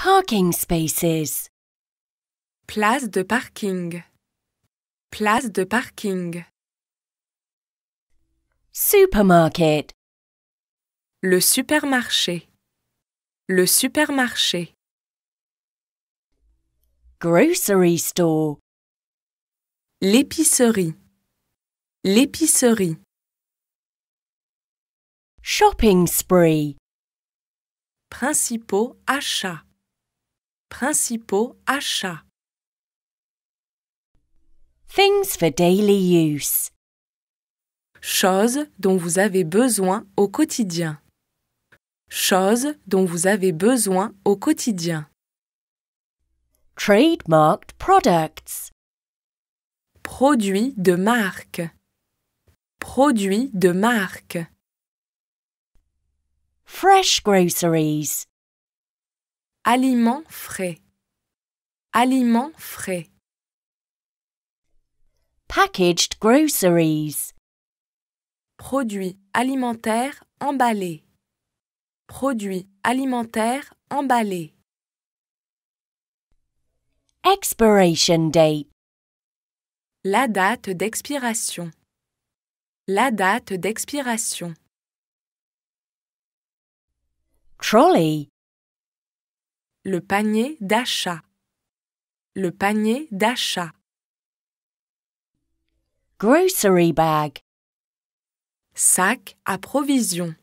Parking spaces. Place de parking. Place de parking. Supermarket. Le supermarché. Le supermarché. Grocery store. L'épicerie. L'épicerie. Shopping spree. Principaux achats. Principaux achats. Things for daily use. Choses dont vous avez besoin au quotidien. Choses dont vous avez besoin au quotidien. Trademarked products. Produits de marque. Produits de marque. Fresh groceries. Aliments frais. Aliments frais. Packaged groceries. Produits alimentaires emballés. Produits alimentaires emballés. Expiration date. La date d'expiration. La date d'expiration. Trolley. Le panier d'achat. Le panier d'achat. Grocery bag. Sac à provisions.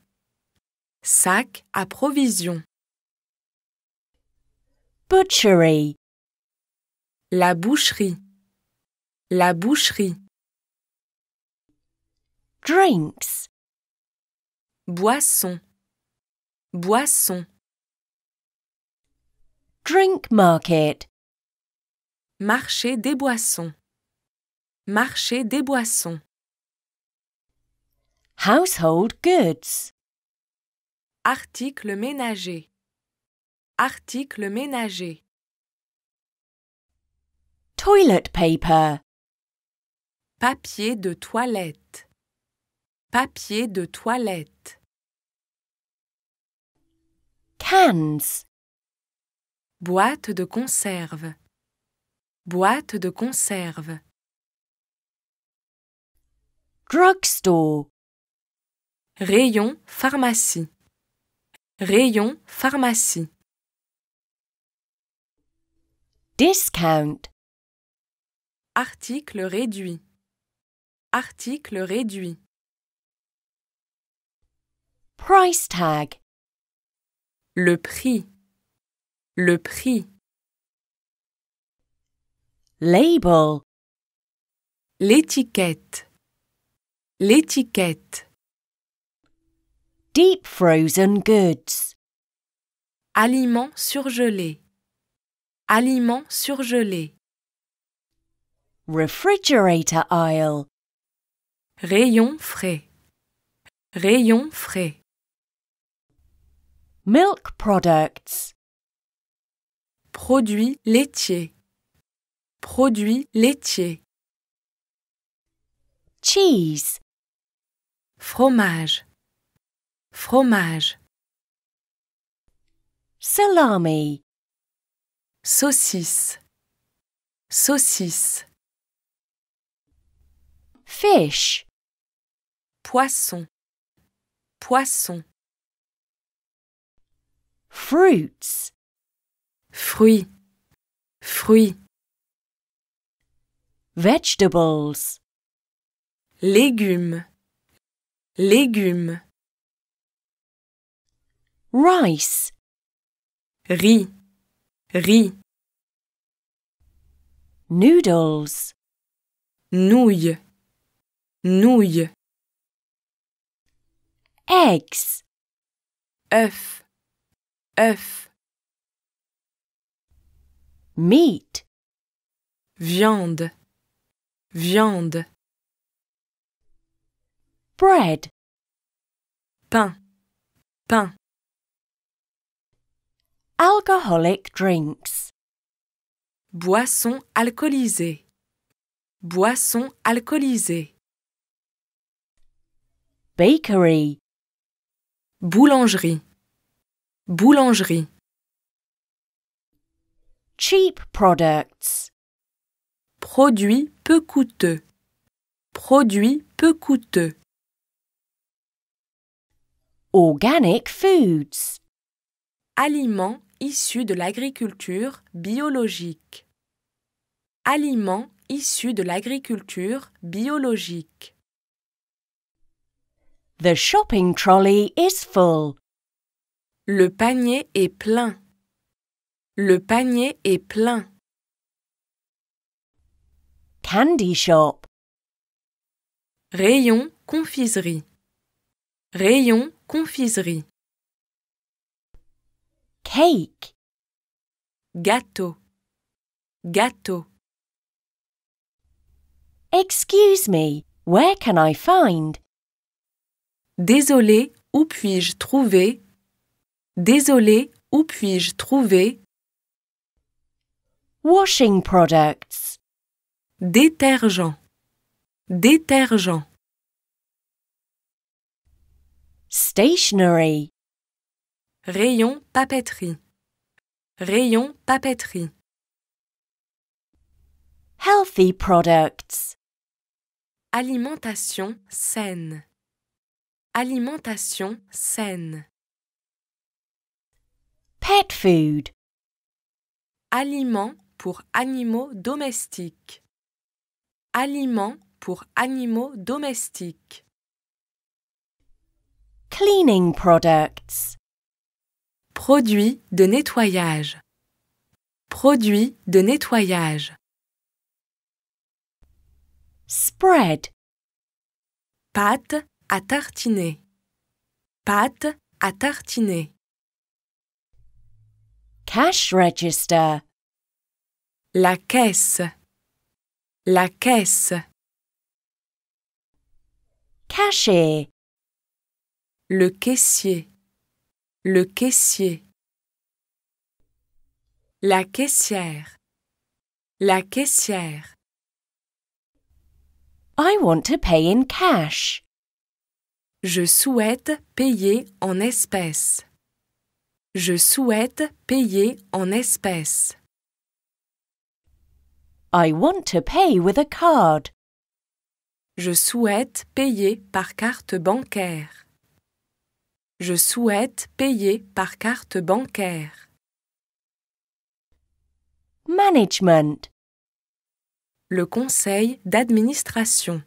Sac à provisions. Butchery. La boucherie. La boucherie. Drinks. Boissons. Boissons. Drink market. Marché des boissons. Marché des boissons. Household goods. Articles ménagers. Articles ménagers. Toilet paper. Papier de toilette. Papier de toilette. Cans. Boîte de conserve. Boîte de conserve. Drugstore. Rayon pharmacie. Rayon pharmacie. Discount. Article réduit. Article réduit. Price tag. Le prix. Le prix. Label. L'étiquette. L'étiquette. Deep frozen goods. Aliments surgelés. Aliments surgelés. Refrigerator aisle. Rayon frais. Rayon frais. Milk products. Produits laitiers. Produits laitiers. Cheese. Fromage. Fromage. Salami. Saucisse. Saucisse. Fish. Poisson. Poisson. Fruits. Fruits. Fruits. Vegetables. Légumes. Légumes. Rice. Riz. Riz. Noodles. Nouilles. Nouilles. Eggs. Œufs. Œufs. Meat. Viande. Viande. Bread. Pain. Pain. Alcoholic drinks. Boissons alcoolisées. Boissons alcoolisées. Bakery. Boulangerie. Boulangerie. cheap products. Produits peu coûteux. Produits peu coûteux. Organic foods. Aliments issus de l'agriculture biologique. Aliments issus de l'agriculture biologique. The shopping trolley is full. Le panier est plein. Le panier est plein. Candy shop. Rayon confiserie. Rayon confiserie. Cake. Gâteau. Gâteau. Excuse me, where can I find? Désolé, où puis-je trouver? Désolé, où puis-je trouver? Washing products. Détergent. Détergent. Stationery. Rayon papeterie. Rayon papeterie. Healthy products. Alimentation saine. Alimentation saine. Pet food. Aliments pour animaux domestiques. Aliments pour animaux domestiques. Cleaning products. Produits de nettoyage. Produits de nettoyage. Spread. Pâte à tartiner. Pâte à tartiner. Cash register. La caisse. La caisse. Cashier. Le caissier. Le caissier. La caissière. La caissière. I want to pay in cash. Je souhaite payer en espèces. Je souhaite payer en espèces. I want to pay with a card. Je souhaite payer par carte bancaire. Je souhaite payer par carte bancaire. Management. Le conseil d'administration.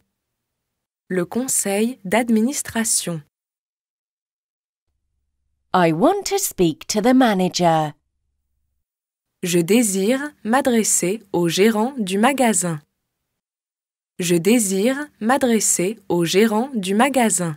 Le conseil d'administration. I want to speak to the manager. Je désire m'adresser au gérant du magasin. Je désire m'adresser au gérant du magasin.